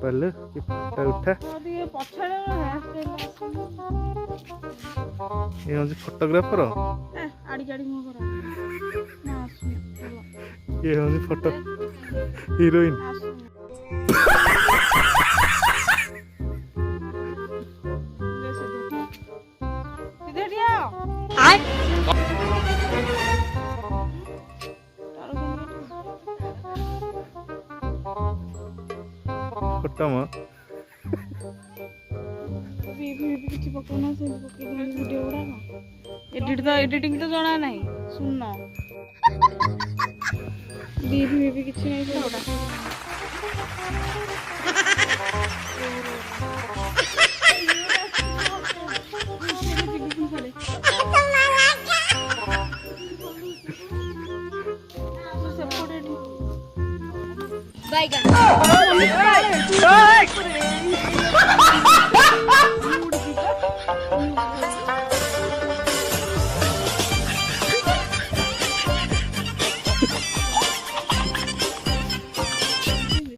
पहले कि फटा उठा ये हूँ फोटोग्राफर ये हूँ फोटो हीरोइन फोटो म एडिटिंग तो जना नहीं सुन बीबी किसी नहीं